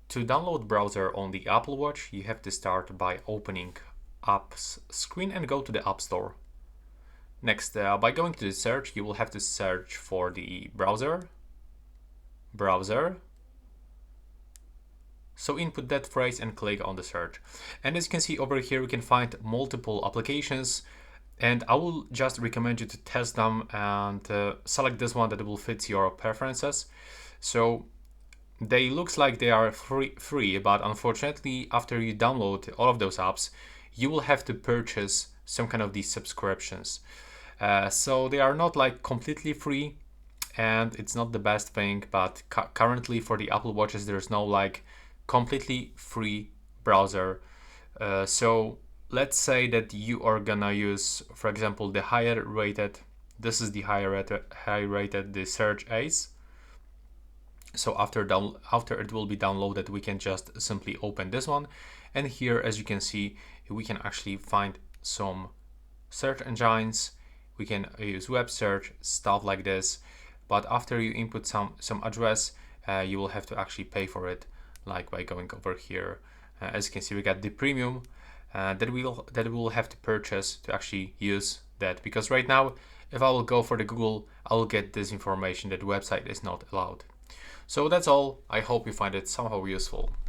To download browser on the Apple Watch, you have to start by opening Apps screen and go to the App Store. Next, by going to the search, you will have to search for the browser. So input that phrase and click on the search. And as you can see over here, we can find multiple applications, and I will just recommend you to test them and select this one that will fit your preferences. So they looks like they are free, but unfortunately, after you download all of those apps, you will have to purchase some kind of these subscriptions. So they are not like completely free, and it's not the best thing. But currently for the Apple Watches, there's no like completely free browser. So let's say that you are gonna use, for example, the higher rated. This is the high rated, the Search Ace. So after it will be downloaded, we can just simply open this one, and here, as you can see, we can actually find some search engines. We can use web search, stuff like this. But after you input some address, you will have to actually pay for it, like by going over here. As you can see, we got the premium that we will have to purchase to actually use that, because right now, if I will go for the Google, I will get this information that website is not allowed. So that's all. I hope you find it somehow useful.